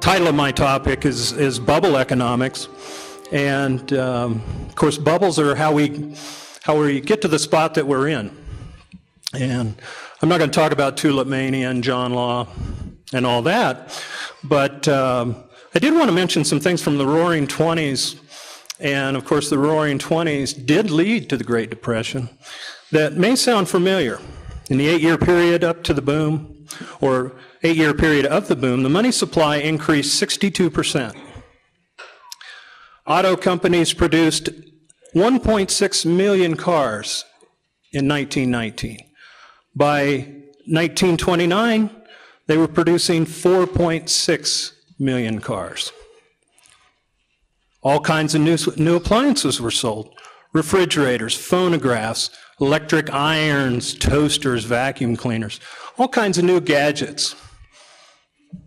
title of my topic is bubble economics. And of course, bubbles are how we get to the spot that we're in. And I'm not going to talk about tulip mania and John Law and all that, but I did want to mention some things from the Roaring '20s. And of course, the Roaring '20s did lead to the Great Depression that may sound familiar. In the 8-year period up to the boom, or 8-year period of the boom, the money supply increased 62%. Auto companies produced 1.6 million cars in 1919. By 1929, they were producing 4.6 million cars. All kinds of new appliances were sold. Refrigerators, phonographs, electric irons, toasters, vacuum cleaners, all kinds of new gadgets,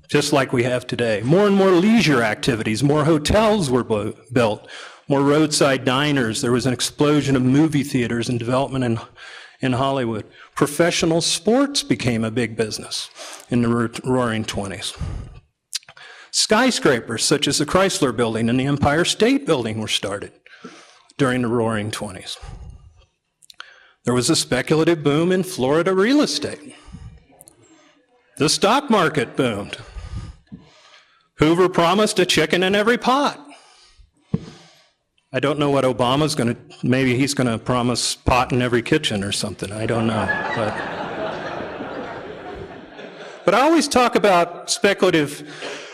just like we have today. More and more leisure activities, more hotels were built, more roadside diners. There was an explosion of movie theaters and development in Hollywood. Professional sports became a big business in the Roaring '20s. Skyscrapers such as the Chrysler Building and the Empire State Building were started during the Roaring '20s. There was a speculative boom in Florida real estate. The stock market boomed. Hoover promised a chicken in every pot. I don't know what Obama's going to, maybe he's going to promise pot in every kitchen or something. I don't know. But I always talk about speculative,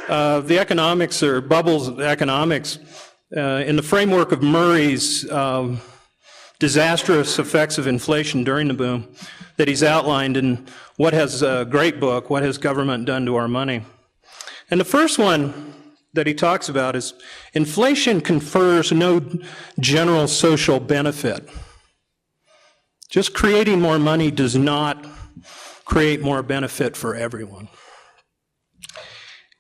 the economics or bubbles of economics in the framework of Murray's disastrous effects of inflation during the boom that he's outlined in What Has a Great Book, What Has Government Done to Our Money? And the first one that he talks about is inflation confers no general social benefit. Just creating more money does not create more benefit for everyone.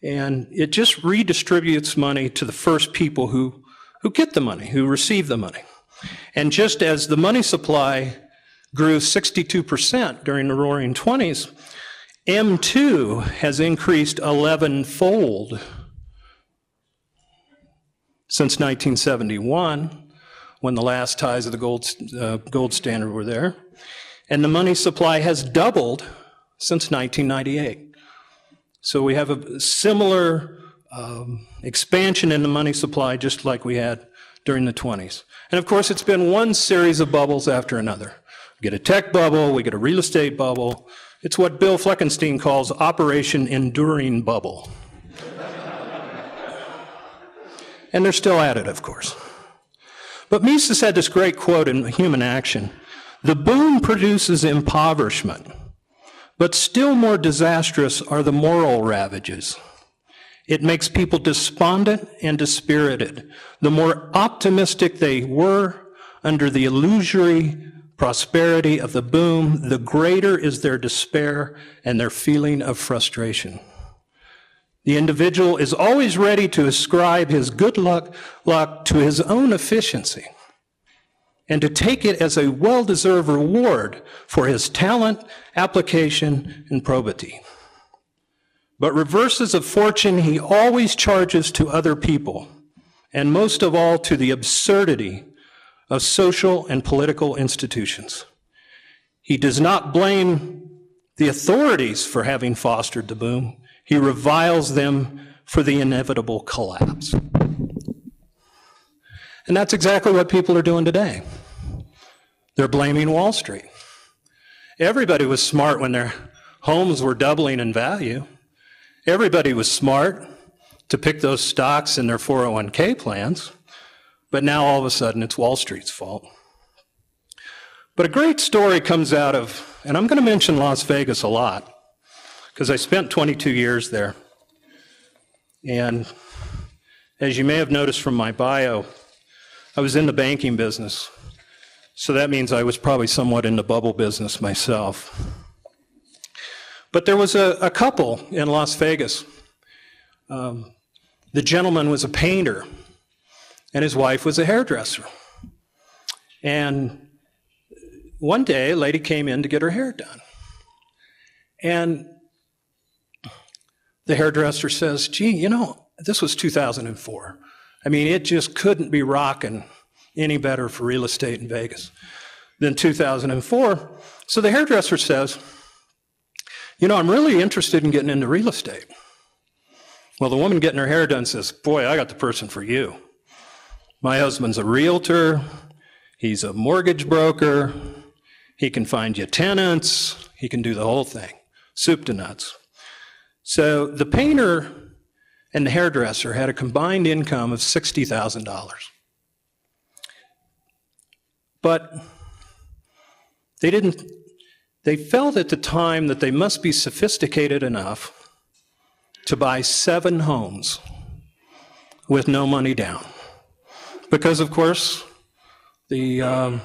And it just redistributes money to the first people who get the money, who receive the money. And just as the money supply grew 62% during the Roaring '20s, M2 has increased 11-fold since 1971, when the last ties of the gold standard were there. And the money supply has doubled since 1998. So we have a similar expansion in the money supply just like we had during the '20s. And of course, it's been one series of bubbles after another. We get a tech bubble, we get a real estate bubble. It's what Bill Fleckenstein calls Operation Enduring Bubble. And they're still at it, of course. But Mises had this great quote in Human Action: "The boom produces impoverishment, but still more disastrous are the moral ravages. It makes people despondent and dispirited. The more optimistic they were under the illusory prosperity of the boom, the greater is their despair and their feeling of frustration. The individual is always ready to ascribe his good luck to his own efficiency and to take it as a well-deserved reward for his talent, application, and probity. But reverses of fortune he always charges to other people, and most of all to the absurdity of social and political institutions. He does not blame the authorities for having fostered the boom. He reviles them for the inevitable collapse." And that's exactly what people are doing today. They're blaming Wall Street. Everybody was smart when their homes were doubling in value. Everybody was smart to pick those stocks in their 401k plans. But now all of a sudden it's Wall Street's fault. But a great story comes out of, and I'm going to mention Las Vegas a lot, because I spent 22 years there. And as you may have noticed from my bio, I was in the banking business. So that means I was probably somewhat in the bubble business myself. But there was a couple in Las Vegas. The gentleman was a painter, and his wife was a hairdresser. And one day, a lady came in to get her hair done. And the hairdresser says, gee, this was 2004. I mean, it just couldn't be rocking any better for real estate in Vegas than 2004. So the hairdresser says, I'm really interested in getting into real estate. Well, the woman getting her hair done says, boy, I got the person for you. My husband's a realtor. He's a mortgage broker. He can find you tenants. He can do the whole thing, soup to nuts. So the painter and the hairdresser had a combined income of $60,000. But they felt at the time that they must be sophisticated enough to buy 7 homes with no money down. Because, of course, the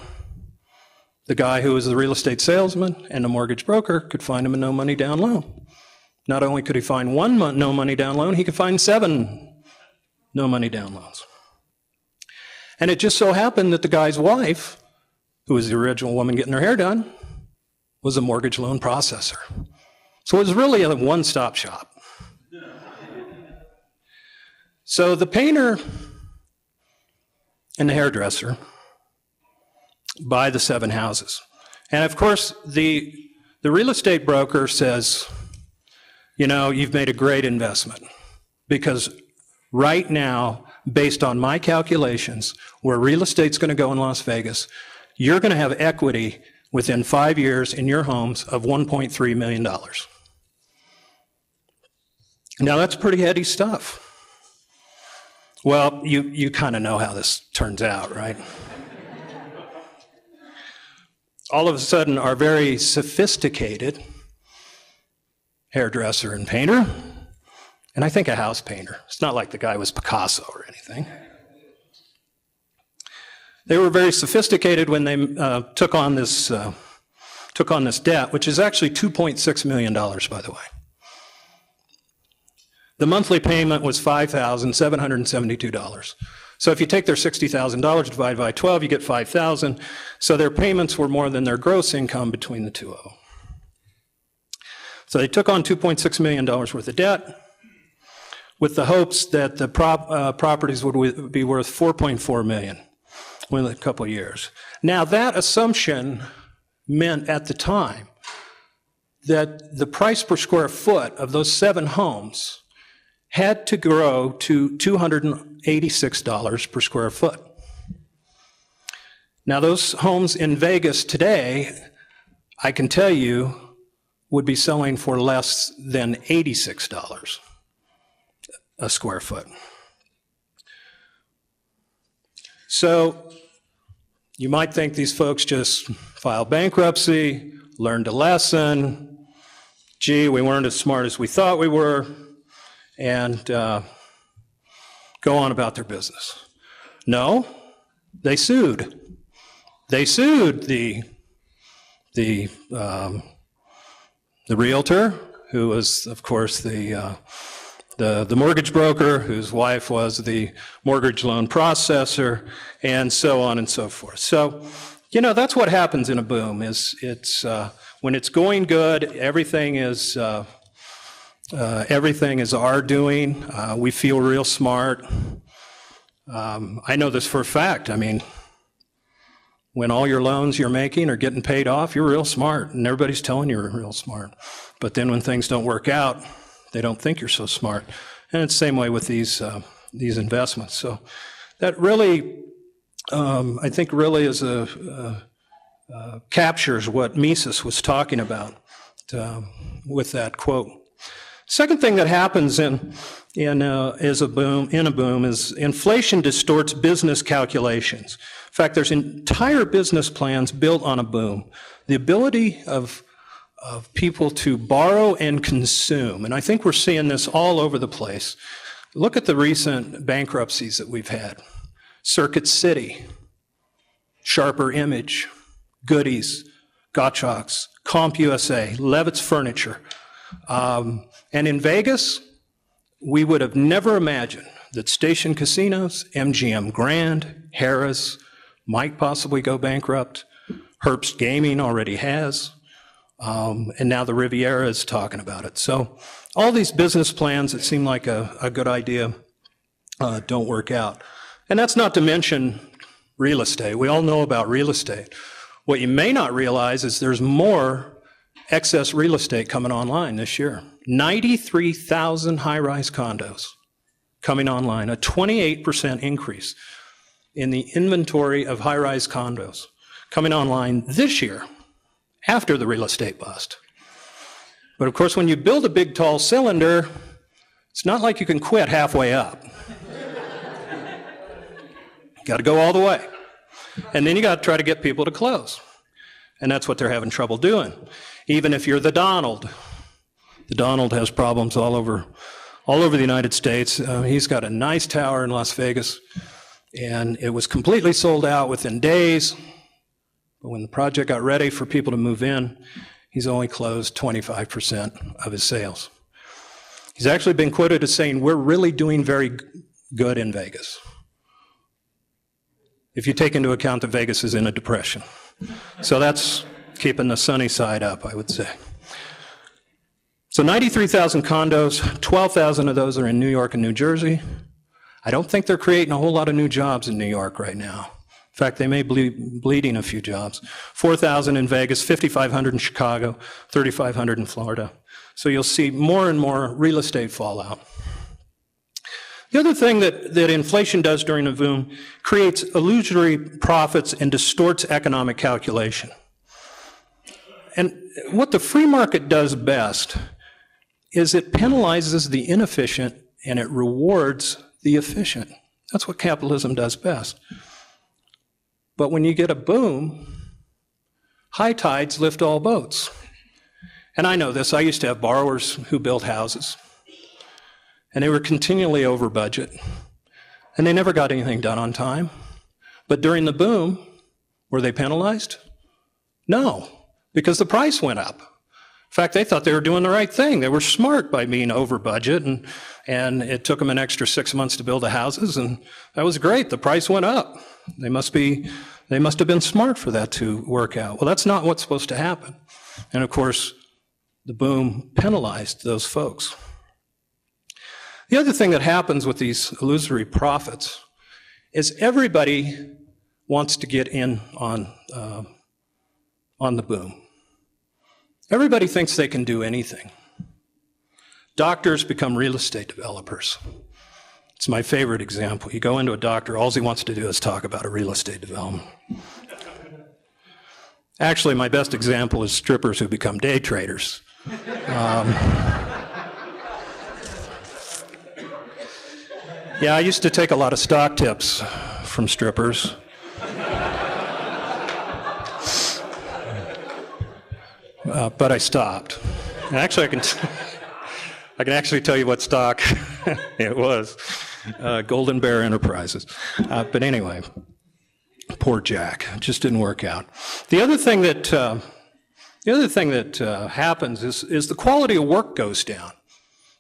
guy who was the real estate salesman and the mortgage broker could find him a no money down loan. Not only could he find 1 no money down loan, he could find 7 no money down loans. And it just so happened that the guy's wife, who was the original woman getting her hair done, was a mortgage loan processor. So it was really a one-stop shop. So the painter and the hairdresser buy the 7 houses. And of course, the real estate broker says, you've made a great investment, because right now, based on my calculations, where real estate's going to go in Las Vegas, you're going to have equity within 5 years in your homes of $1.3 million. Now, that's pretty heady stuff. Well, you kind of know how this turns out, right? All of a sudden, our very sophisticated hairdresser and painter, and I think a house painter. It's not like the guy was Picasso or anything. They were very sophisticated when they took on this debt, which is actually $2.6 million, by the way. The monthly payment was $5,772. So if you take their $60,000, divide by 12, you get $5,000. So their payments were more than their gross income between the two of them. So they took on $2.6 million worth of debt with the hopes that the properties would be worth $4.4 million within a couple of years. Now, that assumption meant at the time that the price per square foot of those 7 homes had to grow to $286 per square foot. Now, those homes in Vegas today, I can tell you, would be selling for less than $86 a square foot. So you might think these folks just filed bankruptcy, learned a lesson, gee, we weren't as smart as we thought we were, and go on about their business. No, they sued. They sued the realtor, who was, of course, the mortgage broker, whose wife was the mortgage loan processor, and so on and so forth. So, that's what happens in a boom. It's when it's going good, everything is our doing. We feel real smart. I know this for a fact. I mean, when all your loans you're making are getting paid off, you're real smart, and everybody's telling you you're real smart. But then when things don't work out, they don't think you're so smart. And it's the same way with these investments. So that really, I think, really is captures what Mises was talking about with that quote. Second thing that happens in a boom is inflation distorts business calculations. In fact, there's entire business plans built on a boom. The ability of people to borrow and consume, and I think we're seeing this all over the place. Look at the recent bankruptcies that we've had. Circuit City, Sharper Image, Goodies, Gottschalk's, CompUSA, Levitt's Furniture. And in Vegas, we would have never imagined that Station Casinos, MGM Grand, Harrah's might possibly go bankrupt. Herbst Gaming already has. And now the Riviera is talking about it. So all these business plans that seem like a good idea don't work out. And that's not to mention real estate. We all know about real estate. What you may not realize is there's more excess real estate coming online this year. 93,000 high-rise condos coming online, a 28% increase in the inventory of high-rise condos coming online this year after the real estate bust. But of course, when you build a big, tall cylinder, it's not like you can quit halfway up. You got to go all the way. And then you got to try to get people to close. And that's what they're having trouble doing. Even if you're the Donald has problems all over the United States. He's got a nice tower in Las Vegas, and it was completely sold out within days. But when the project got ready for people to move in, he's only closed 25% of his sales. He's actually been quoted as saying, "We're really doing very good in Vegas," if you take into account that Vegas is in a depression. So that's keeping the sunny side up, I would say. So 93,000 condos, 12,000 of those are in New York and New Jersey. I don't think they're creating a whole lot of new jobs in New York right now. In fact, they may be bleeding a few jobs. 4,000 in Vegas, 5,500 in Chicago, 3,500 in Florida. So you'll see more and more real estate fallout. The other thing that inflation does during a boom creates illusory profits and distorts economic calculation. And what the free market does best is it penalizes the inefficient and it rewards the efficient. That's what capitalism does best. But when you get a boom, high tides lift all boats. And I know this. I used to have borrowers who built houses, and they were continually over budget, and they never got anything done on time. But during the boom, were they penalized? No, because the price went up. In fact, they thought they were doing the right thing. They were smart by being over budget, and it took them an extra 6 months to build the houses, and that was great. The price went up. They must have been smart for that to work out. Well, that's not what's supposed to happen. And of course, the boom penalized those folks. The other thing that happens with these illusory profits is everybody wants to get in on the boom. Everybody thinks they can do anything. Doctors become real estate developers. It's my favorite example. You go into a doctor, all he wants to do is talk about a real estate development. Actually, my best example is strippers who become day traders. Yeah, I used to take a lot of stock tips from strippers. But I stopped. And actually, I can actually tell you what stock it was. Golden Bear Enterprises. But anyway, poor Jack. It just didn't work out. The other thing that happens is the quality of work goes down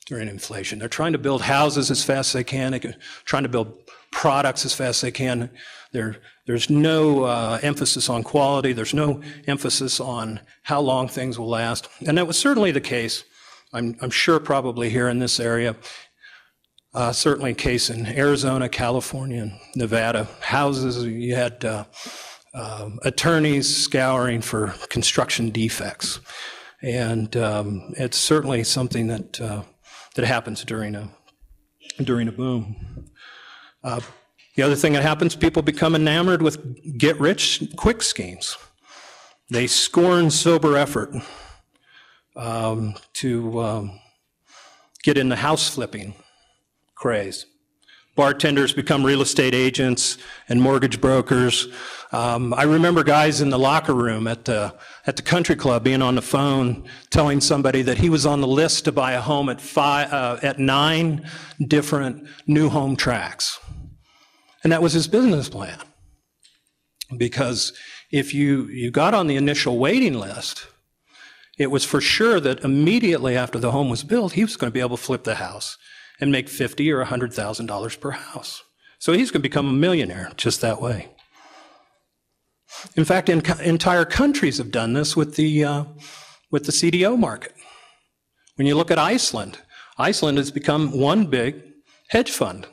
during inflation. They're trying to build houses as fast as they can. They're trying to build products as fast as they can. There's no emphasis on quality. There's no emphasis on how long things will last. And that was certainly the case, I'm sure probably here in this area, certainly the case in Arizona, California, and Nevada. Houses, you had attorneys scouring for construction defects. And it's certainly something that happens during a boom. The other thing that happens, people become enamored with get-rich-quick schemes. They scorn sober effort to get in the house-flipping craze. Bartenders become real estate agents and mortgage brokers. I remember guys in the locker room at the country club being on the phone telling somebody that he was on the list to buy a home at 9 different new home tracks. And that was his business plan. Because if you got on the initial waiting list, it was for sure that immediately after the home was built, he was going to be able to flip the house and make $50,000 or $100,000 per house. So he's going to become a millionaire just that way. In fact, entire countries have done this with the with the CDO market. When you look at Iceland, Iceland has become one big hedge fund.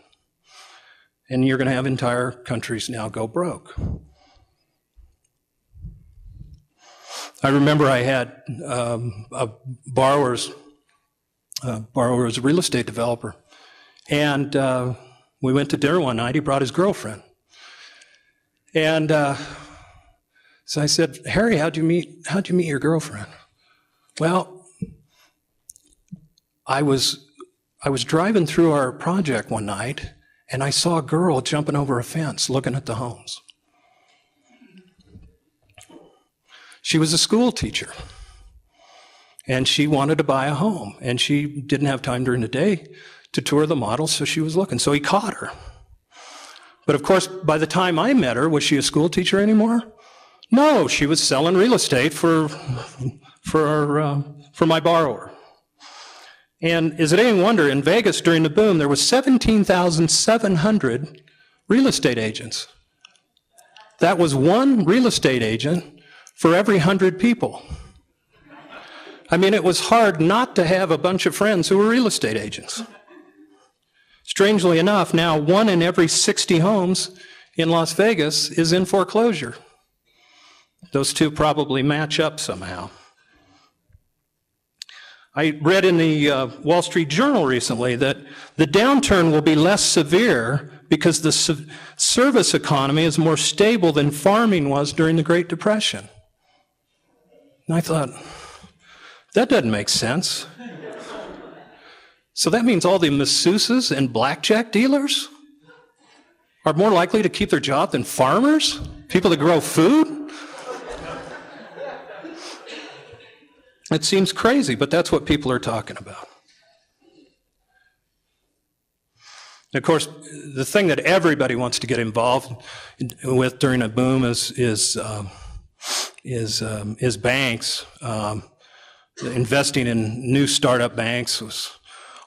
And you're going to have entire countries now go broke. I remember I had a borrower's a real estate developer. And we went to dinner one night. He brought his girlfriend. And so I said, Harry, how'd you meet your girlfriend? Well, I was driving through our project one night, and I saw a girl jumping over a fence looking at the homes. She was a school teacher, and she wanted to buy a home, and she didn't have time during the day to tour the models, so she was looking. So he caught her. But of course, by the time I met her, was she a school teacher anymore? No, she was selling real estate for my borrower. And is it any wonder, in Vegas during the boom, there was 17,700 real estate agents. That was one real estate agent for every 100 people. I mean, it was hard not to have a bunch of friends who were real estate agents. Strangely enough, now 1 in every 60 homes in Las Vegas is in foreclosure. Those two probably match up somehow. I read in the Wall Street Journal recently that the downturn will be less severe because the service economy is more stable than farming was during the Great Depression. And I thought, that doesn't make sense. So that means all the masseuses and blackjack dealers are more likely to keep their job than farmers? People that grow food? It seems crazy, but that's what people are talking about. And of course, the thing that everybody wants to get involved with during a boom is banks. Investing in new startup banks was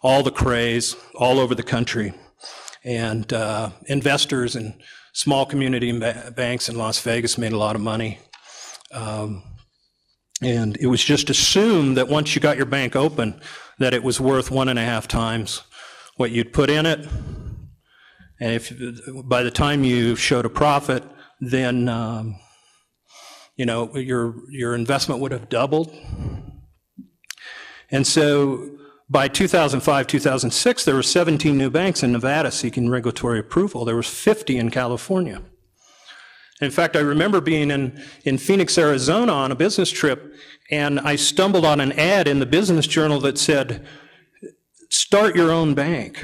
all the craze all over the country. And investors in small community banks in Las Vegas made a lot of money. And it was just assumed that once you got your bank open, that it was worth 1.5 times what you'd put in it. And if by the time you showed a profit, then your investment would have doubled. And so by 2005, 2006, there were 17 new banks in Nevada seeking regulatory approval. There was 50 in California. In fact, I remember being in Phoenix, Arizona on a business trip, and I stumbled on an ad in the Business Journal that said, "Start your own bank."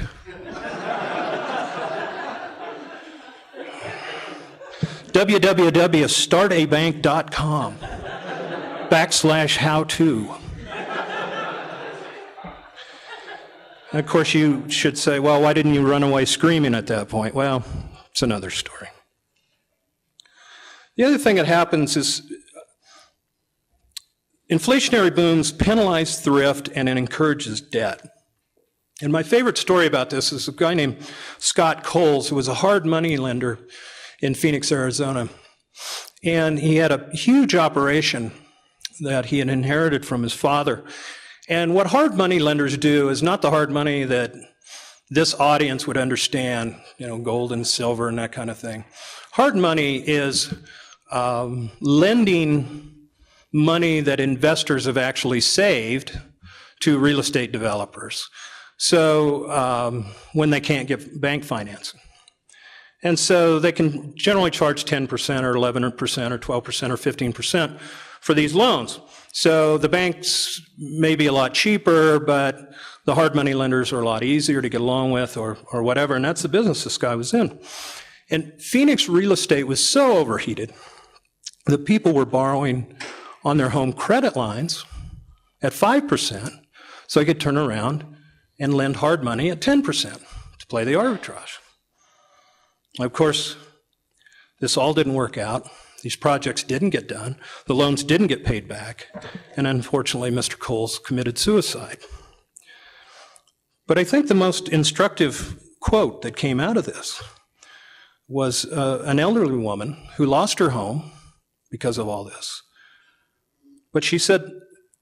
www.startabank.com/how-to. And of course, you should say, well, why didn't you run away screaming at that point? Well, it's another story. The other thing that happens is inflationary booms penalize thrift and it encourages debt. And my favorite story about this is a guy named Scott Coles, who was a hard money lender in Phoenix, Arizona. And he had a huge operation that he had inherited from his father. And what hard money lenders do is not the hard money that this audience would understand, gold and silver and that kind of thing. Hard money is lending money that investors have actually saved to real estate developers. So when they can't get bank financing. And so they can generally charge 10% or 11% or 12% or 15% for these loans. So the banks may be a lot cheaper, but the hard money lenders are a lot easier to get along with or whatever, and that's the business this guy was in. And Phoenix real estate was so overheated that people were borrowing on their home credit lines at 5% so they could turn around and lend hard money at 10% to play the arbitrage. Of course, this all didn't work out. These projects didn't get done. The loans didn't get paid back. And unfortunately, Mr. Coles committed suicide. But I think the most instructive quote that came out of this was an elderly woman who lost her home because of all this. But she said,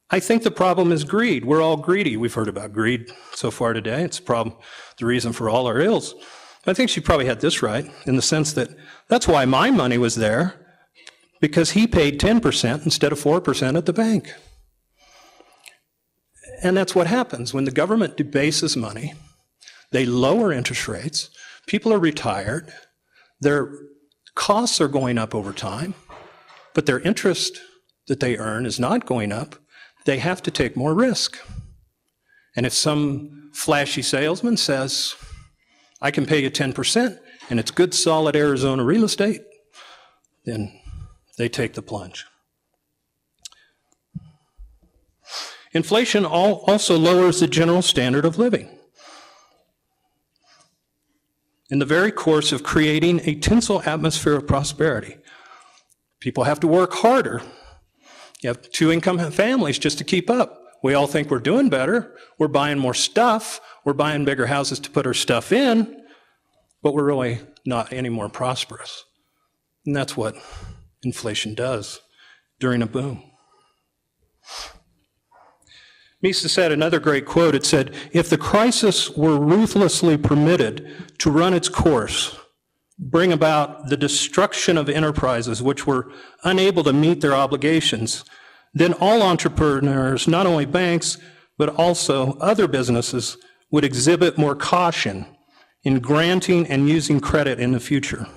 I think the problem is greed. We're all greedy. We've heard about greed so far today. It's a problem, the reason for all our ills. I think she probably had this right in the sense that that's why my money was there, because he paid 10% instead of 4% at the bank. And that's what happens when the government debases money. They lower interest rates. People are retired. Their costs are going up over time, but their interest that they earn is not going up. They have to take more risk. And if some flashy salesman says, I can pay you 10%, and it's good, solid Arizona real estate, then they take the plunge. Inflation also lowers the general standard of living. In the very course of creating a tinsel atmosphere of prosperity, people have to work harder. You have two-income families just to keep up. We all think we're doing better. We're buying more stuff. We're buying bigger houses to put our stuff in, but we're really not any more prosperous. And that's what inflation does during a boom. Mises had another great quote. It said, if the crisis were ruthlessly permitted to run its course, bring about the destruction of enterprises which were unable to meet their obligations, then all entrepreneurs, not only banks, but also other businesses, would exhibit more caution in granting and using credit in the future.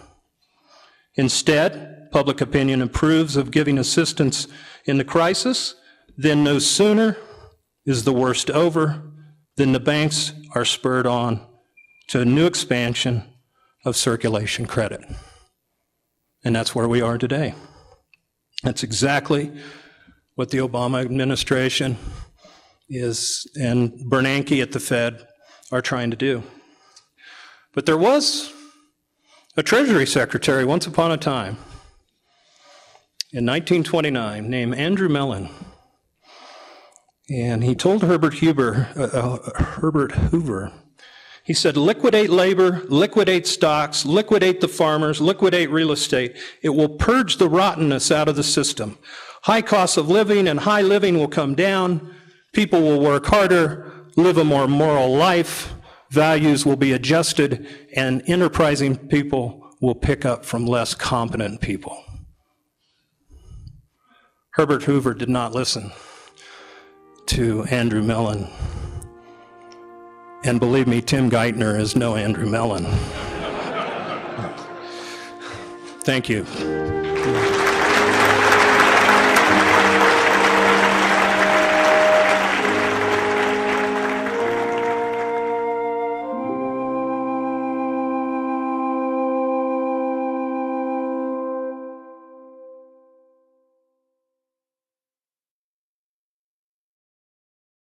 Instead, public opinion approves of giving assistance in the crisis, then no sooner is the worst over than the banks are spurred on to a new expansion of circulation credit. And that's where we are today. That's exactly what the Obama administration is and Bernanke at the Fed are trying to do. But there was a Treasury Secretary once upon a time in 1929 named Andrew Mellon. And he told Herbert Hoover, he said, liquidate labor, liquidate stocks, liquidate the farmers, liquidate real estate. It will purge the rottenness out of the system. High costs of living and high living will come down. People will work harder, live a more moral life. Values will be adjusted, and enterprising people will pick up from less competent people. Herbert Hoover did not listen to Andrew Mellon. And believe me, Tim Geithner is no Andrew Mellon. Thank you.